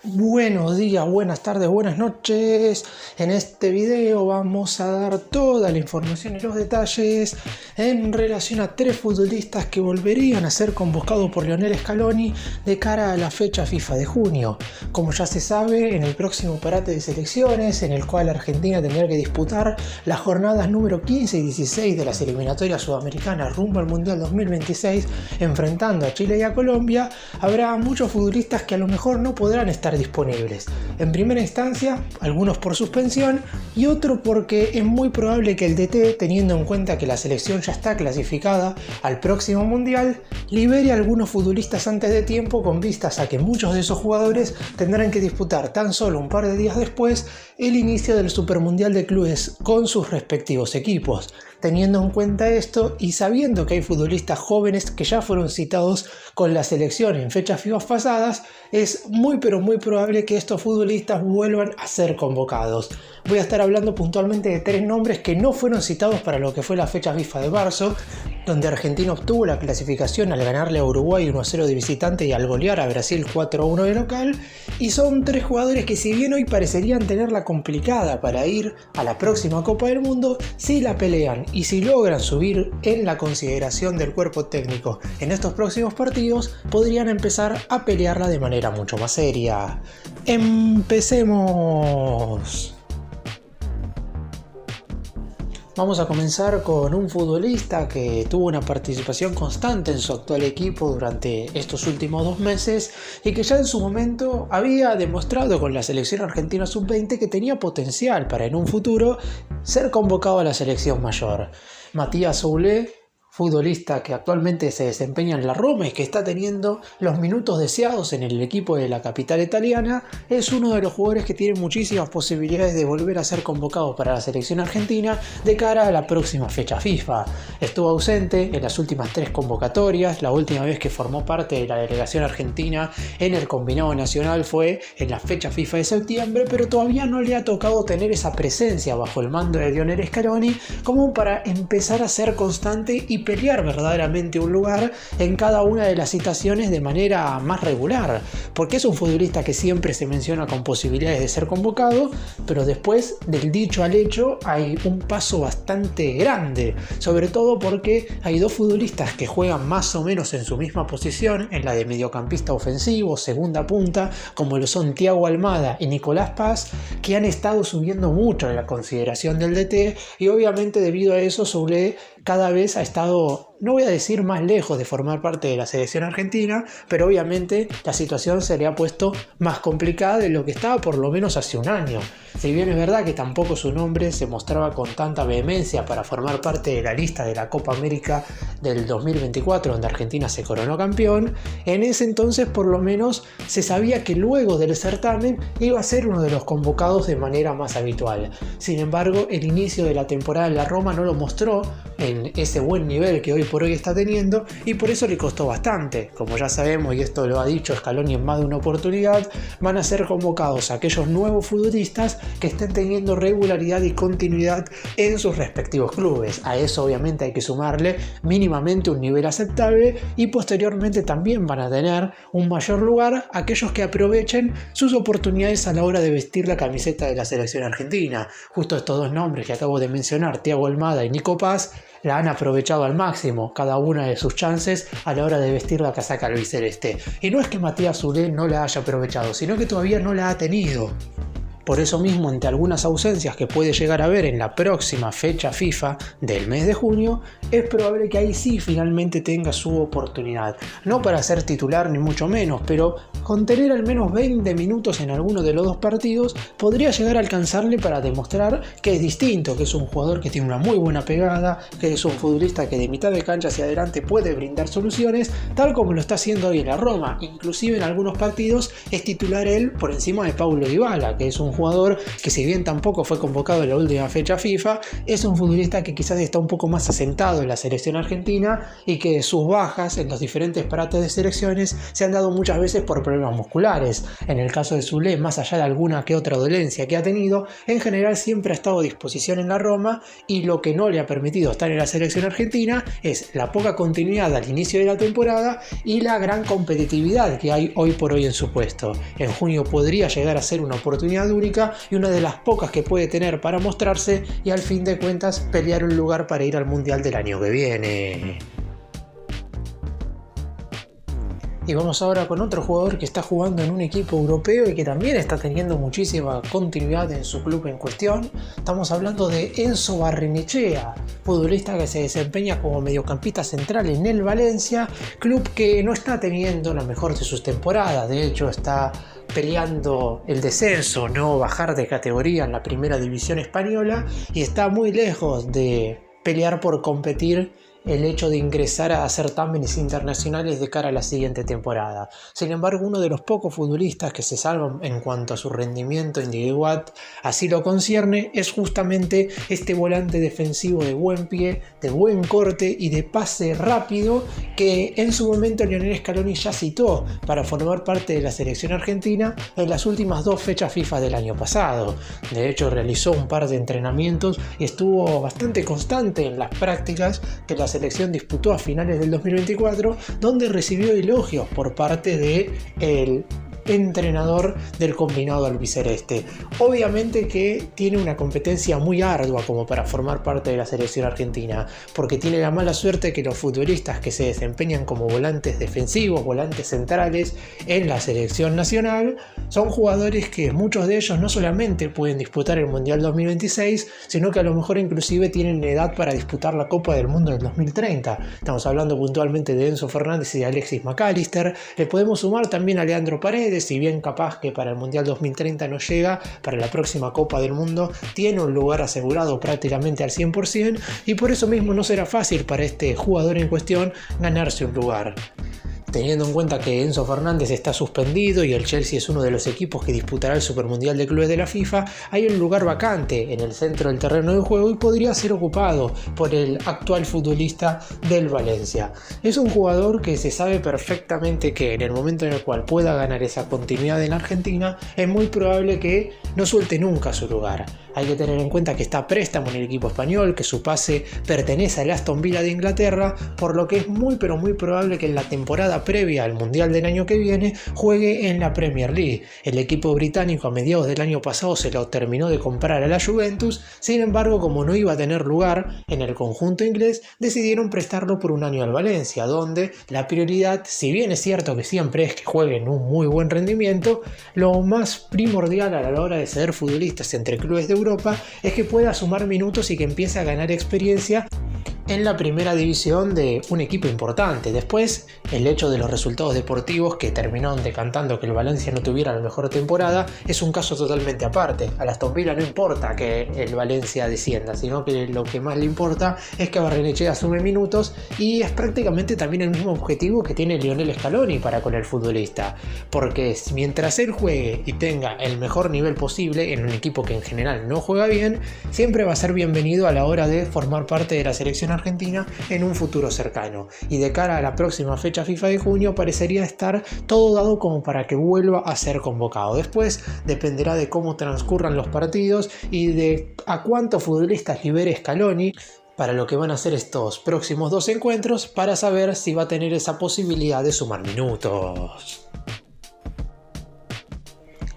Buenos días, buenas tardes, buenas noches. En este video vamos a dar toda la información y los detalles en relación a 3 futbolistas que volverían a ser convocados por Lionel Scaloni de cara a la fecha FIFA de junio. Como ya se sabe, en el próximo parate de selecciones, en el cual Argentina tendrá que disputar las jornadas número 15 y 16 de las eliminatorias sudamericanas rumbo al Mundial 2026, enfrentando a Chile y a Colombia, habrá muchos futbolistas que a lo mejor no podrán estar disponibles. En primera instancia, algunos por suspensión y otro porque es muy probable que el DT, teniendo en cuenta que la selección ya está clasificada al próximo mundial, libere a algunos futbolistas antes de tiempo, con vistas a que muchos de esos jugadores tendrán que disputar tan solo un par de días después el inicio del Supermundial de Clubes con sus respectivos equipos. Teniendo en cuenta esto y sabiendo que hay futbolistas jóvenes que ya fueron citados con la selección en fechas FIFA pasadas, es muy probable que estos futbolistas vuelvan a ser convocados. Voy a estar hablando puntualmente de 3 nombres que no fueron citados para lo que fue la fecha FIFA de marzo, donde Argentina obtuvo la clasificación al ganarle a Uruguay 1-0 de visitante y al golear a Brasil 4-1 de local, y son 3 jugadores que, si bien hoy parecerían tenerla complicada para ir a la próxima Copa del Mundo, si la pelean y si logran subir en la consideración del cuerpo técnico en estos próximos partidos, podrían empezar a pelearla de manera mucho más seria. ¡Empecemos! Vamos a comenzar con un futbolista que tuvo una participación constante en su actual equipo durante estos últimos 2 meses y que ya en su momento había demostrado con la selección argentina sub-20 que tenía potencial para en un futuro ser convocado a la selección mayor. Matías Soulé, futbolista que actualmente se desempeña en la Roma y que está teniendo los minutos deseados en el equipo de la capital italiana, es uno de los jugadores que tiene muchísimas posibilidades de volver a ser convocado para la selección argentina de cara a la próxima fecha FIFA. Estuvo ausente en las últimas 3 convocatorias. La última vez que formó parte de la delegación argentina en el combinado nacional fue en la fecha FIFA de septiembre, pero todavía no le ha tocado tener esa presencia bajo el mando de Lionel Scaloni como para empezar a ser constante y pelear verdaderamente un lugar en cada una de las citaciones de manera más regular, porque es un futbolista que siempre se menciona con posibilidades de ser convocado, pero después del dicho al hecho hay un paso bastante grande, sobre todo porque hay 2 futbolistas que juegan más o menos en su misma posición, en la de mediocampista ofensivo, segunda punta, como lo son Thiago Almada y Nicolás Paz, que han estado subiendo mucho en la consideración del DT, y obviamente debido a eso Soulé cada vez ha estado, no voy a decir más lejos de formar parte de la selección argentina, pero obviamente la situación se le ha puesto más complicada de lo que estaba por lo menos hace un año. Si bien es verdad que tampoco su nombre se mostraba con tanta vehemencia para formar parte de la lista de la Copa América del 2024, donde Argentina se coronó campeón, en ese entonces por lo menos se sabía que luego del certamen iba a ser uno de los convocados de manera más habitual. Sin embargo, el inicio de la temporada en la Roma no lo mostró en ese buen nivel que hoy por hoy está teniendo, y por eso le costó bastante. Como ya sabemos, y esto lo ha dicho Scaloni en más de una oportunidad, van a ser convocados aquellos nuevos futbolistas que estén teniendo regularidad y continuidad en sus respectivos clubes. A eso obviamente hay que sumarle mínimamente un nivel aceptable, y posteriormente también van a tener un mayor lugar aquellos que aprovechen sus oportunidades a la hora de vestir la camiseta de la selección argentina. Justo estos 2 nombres que acabo de mencionar, Thiago Almada y Nico Paz, la han aprovechado al máximo cada una de sus chances a la hora de vestir la casaca albiceleste. Y no es que Matías Soulé no la haya aprovechado, sino que todavía no la ha tenido. Por eso mismo, ante algunas ausencias que puede llegar a haber en la próxima fecha FIFA del mes de junio, es probable que ahí sí finalmente tenga su oportunidad. No para ser titular ni mucho menos, pero con tener al menos 20 minutos en alguno de los 2 partidos podría llegar a alcanzarle para demostrar que es distinto, que es un jugador que tiene una muy buena pegada, que es un futbolista que de mitad de cancha hacia adelante puede brindar soluciones, tal como lo está haciendo hoy en la Roma. Inclusive en algunos partidos es titular él por encima de Paulo Dybala, que es un un jugador que, si bien tampoco fue convocado en la última fecha FIFA, es un futbolista que quizás está un poco más asentado en la selección argentina y que sus bajas en los diferentes parates de selecciones se han dado muchas veces por problemas musculares. En el caso de Soulé, más allá de alguna que otra dolencia que ha tenido, en general siempre ha estado a disposición en la Roma, y lo que no le ha permitido estar en la selección argentina es la poca continuidad al inicio de la temporada y la gran competitividad que hay hoy por hoy en su puesto. En junio podría llegar a ser una oportunidad única y una de las pocas que puede tener para mostrarse y, al fin de cuentas, pelear un lugar para ir al Mundial del año que viene. Y vamos ahora con otro jugador que está jugando en un equipo europeo y que también está teniendo muchísima continuidad en su club en cuestión. Estamos hablando de Enzo Barrenechea, futbolista que se desempeña como mediocampista central en el Valencia, club que no está teniendo la mejor de sus temporadas. De hecho, está peleando el descenso, no bajar de categoría en la primera división española, y está muy lejos de pelear por competir el hecho de ingresar a certámenes internacionales de cara a la siguiente temporada. Sin embargo, uno de los pocos futbolistas que se salvan en cuanto a su rendimiento individual así lo concierne es justamente este volante defensivo de buen pie, de buen corte y de pase rápido, que en su momento Lionel Scaloni ya citó para formar parte de la selección argentina en las últimas 2 fechas FIFA del año pasado. De hecho, realizó un par de entrenamientos y estuvo bastante constante en las prácticas que la selección disputó a finales del 2024, donde recibió elogios por parte del entrenador del combinado albiceleste. Obviamente que tiene una competencia muy ardua como para formar parte de la selección argentina, porque tiene la mala suerte que los futbolistas que se desempeñan como volantes defensivos, volantes centrales en la selección nacional, son jugadores que muchos de ellos no solamente pueden disputar el Mundial 2026, sino que a lo mejor inclusive tienen edad para disputar la Copa del Mundo del 2030. Estamos hablando puntualmente de Enzo Fernández y de Alexis McAllister. Le podemos sumar también a Leandro Paredes, si bien capaz que para el Mundial 2030 no llega, para la próxima Copa del Mundo tiene un lugar asegurado prácticamente al 100%, y por eso mismo no será fácil para este jugador en cuestión ganarse un lugar. Teniendo en cuenta que Enzo Fernández está suspendido y el Chelsea es uno de los equipos que disputará el Supermundial de Clubes de la FIFA, hay un lugar vacante en el centro del terreno de juego y podría ser ocupado por el actual futbolista del Valencia. Es un jugador que se sabe perfectamente que en el momento en el cual pueda ganar esa continuidad en Argentina, es muy probable que no suelte nunca su lugar. Hay que tener en cuenta que está a préstamo en el equipo español, que su pase pertenece al Aston Villa de Inglaterra, por lo que es muy pero muy probable que en la temporada previa al Mundial del año que viene juegue en la Premier League. El equipo británico a mediados del año pasado se lo terminó de comprar a la Juventus, sin embargo, como no iba a tener lugar en el conjunto inglés, decidieron prestarlo por un año al Valencia, donde la prioridad, si bien es cierto que siempre es que jueguen un muy buen rendimiento, lo más primordial a la hora de ceder futbolistas entre clubes de Europa es que pueda sumar minutos y que empiece a ganar experiencia en la primera división de un equipo importante. Después, el hecho de los resultados deportivos que terminaron decantando que el Valencia no tuviera la mejor temporada es un caso totalmente aparte. A la Aston Villa no importa que el Valencia descienda, sino que lo que más le importa es que Barrenechea sume minutos, y es prácticamente también el mismo objetivo que tiene Lionel Scaloni para con el futbolista, porque mientras él juegue y tenga el mejor nivel posible en un equipo que en general no juega bien, siempre va a ser bienvenido a la hora de formar parte de la selección argentina en un futuro cercano. Y de cara a la próxima fecha FIFA de junio parecería estar todo dado como para que vuelva a ser convocado. Después dependerá de cómo transcurran los partidos y de a cuántos futbolistas libere Scaloni para lo que van a ser estos próximos 2 encuentros, para saber si va a tener esa posibilidad de sumar minutos.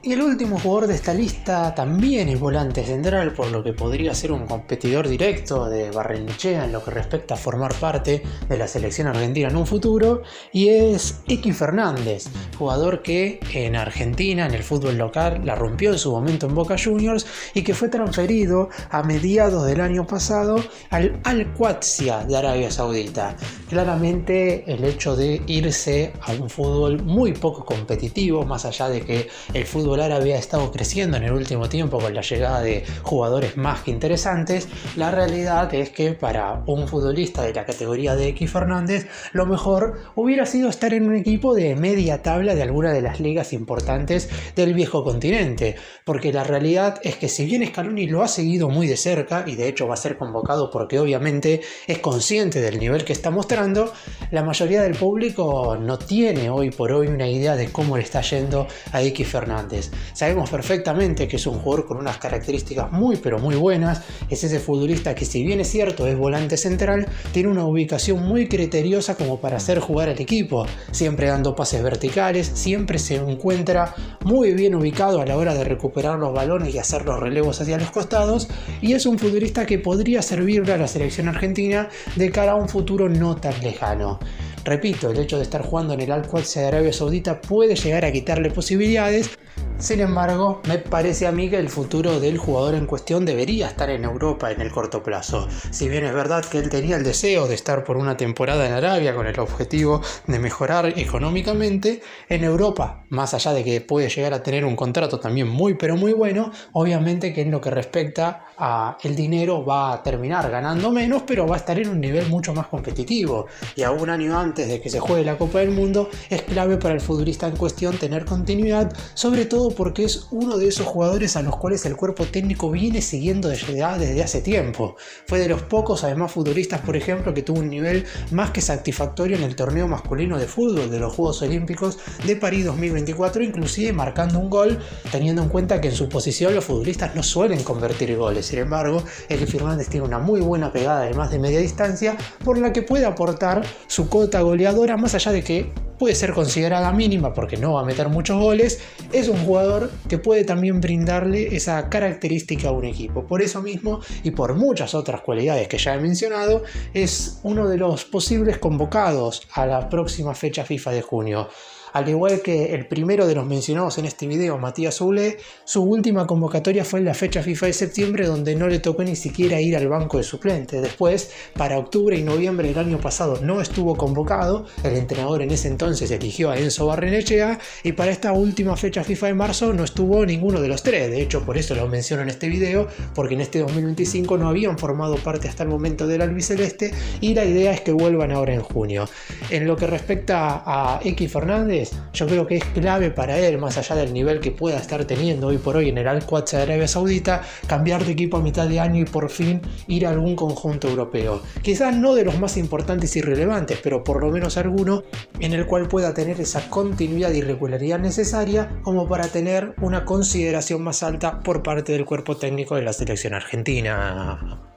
Y el último jugador de esta lista también es volante central, por lo que podría ser un competidor directo de Barrenechea en lo que respecta a formar parte de la selección argentina en un futuro, y es Icky Fernández, jugador que en Argentina, en el fútbol local, la rompió en su momento en Boca Juniors y que fue transferido a mediados del año pasado al Al-Qadsiya de Arabia Saudita. Claramente el hecho de irse a un fútbol muy poco competitivo, más allá de que el fútbol fútbol árabe ha estado creciendo en el último tiempo con la llegada de jugadores más que interesantes, la realidad es que para un futbolista de la categoría de X Fernández, lo mejor hubiera sido estar en un equipo de media tabla de alguna de las ligas importantes del viejo continente, porque la realidad es que si bien Scaloni lo ha seguido muy de cerca, y de hecho va a ser convocado porque obviamente es consciente del nivel que está mostrando, la mayoría del público no tiene hoy por hoy una idea de cómo le está yendo a X Fernández. Sabemos perfectamente que es un jugador con unas características muy pero muy buenas, es ese futbolista que, si bien es cierto es volante central, tiene una ubicación muy criteriosa como para hacer jugar al equipo, siempre dando pases verticales, siempre se encuentra muy bien ubicado a la hora de recuperar los balones y hacer los relevos hacia los costados, y es un futbolista que podría servirle a la selección argentina de cara a un futuro no tan lejano. Repito, el hecho de estar jugando en el Al-Quds de Arabia Saudita puede llegar a quitarle posibilidades. Sin embargo, me parece a mí que el futuro del jugador en cuestión debería estar en Europa en el corto plazo. Si bien es verdad que él tenía el deseo de estar por una temporada en Arabia con el objetivo de mejorar económicamente, en Europa, más allá de que puede llegar a tener un contrato también muy pero muy bueno, obviamente que en lo que respecta a el dinero va a terminar ganando menos, pero va a estar en un nivel mucho más competitivo. Y a un año antes de que se juegue la Copa del Mundo, es clave para el futbolista en cuestión tener continuidad, sobre todo porque es uno de esos jugadores a los cuales el cuerpo técnico viene siguiendo desde hace tiempo. Fue de los pocos, además, futbolistas, por ejemplo, que tuvo un nivel más que satisfactorio en el torneo masculino de fútbol de los Juegos Olímpicos de París 2024, inclusive marcando un gol, teniendo en cuenta que en su posición los futbolistas no suelen convertir goles. Sin embargo, X Fernández tiene una muy buena pegada de más de media distancia, por la que puede aportar su cota goleadora, más allá de que puede ser considerada mínima porque no va a meter muchos goles. Es un jugador que puede también brindarle esa característica a un equipo. Por eso mismo, y por muchas otras cualidades que ya he mencionado, es uno de los posibles convocados a la próxima fecha FIFA de junio. Al igual que el primero de los mencionados en este video, Matías Soulé, su última convocatoria fue en la fecha FIFA de septiembre, donde no le tocó ni siquiera ir al banco de suplentes. Después, para octubre y noviembre del año pasado, no estuvo convocado. El entrenador en ese entonces eligió a Enzo Barrenechea, y para esta última fecha FIFA de marzo no estuvo ninguno de los tres. De hecho, por eso lo menciono en este video, porque en este 2025 no habían formado parte hasta el momento del albiceleste, y la idea es que vuelvan ahora en junio. En lo que respecta a X Fernández, yo creo que es clave para él, más allá del nivel que pueda estar teniendo hoy por hoy en el Al-Quds de Arabia Saudita, cambiar de equipo a mitad de año y por fin ir a algún conjunto europeo. Quizás no de los más importantes y relevantes, pero por lo menos alguno en el cual pueda tener esa continuidad y regularidad necesaria como para tener una consideración más alta por parte del cuerpo técnico de la selección argentina.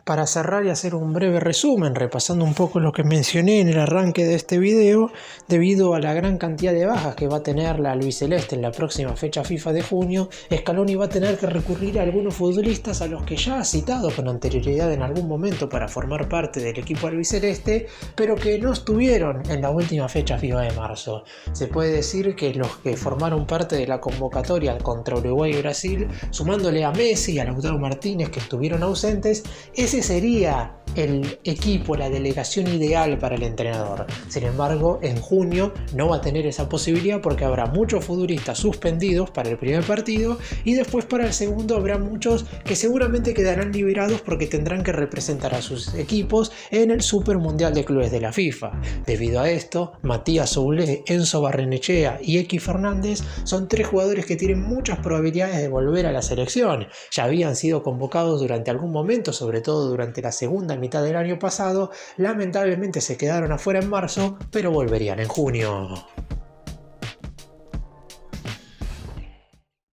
Para cerrar y hacer un breve resumen, repasando un poco lo que mencioné en el arranque de este video, debido a la gran cantidad de bajas que va a tener la albiceleste en la próxima fecha FIFA de junio, Scaloni va a tener que recurrir a algunos futbolistas a los que ya ha citado con anterioridad en algún momento para formar parte del equipo albiceleste, pero que no estuvieron en la última fecha FIFA de marzo. Se puede decir que los que formaron parte de la convocatoria contra Uruguay y Brasil, sumándole a Messi y a Lautaro Martínez, que estuvieron ausentes, ese sería el equipo, la delegación ideal para el entrenador. Sin embargo, en junio no va a tener esa posibilidad porque habrá muchos futbolistas suspendidos para el primer partido, y después para el segundo habrá muchos que seguramente quedarán liberados porque tendrán que representar a sus equipos en el Super Mundial de Clubes de la FIFA. Debido a esto, Matías Soulé, Enzo Barrenechea y X Fernández son tres jugadores que tienen muchas probabilidades de volver a la selección. Ya habían sido convocados durante algún momento, sobre todo durante la segunda mitad del año pasado. Lamentablemente se quedaron afuera en marzo, pero volverían en junio.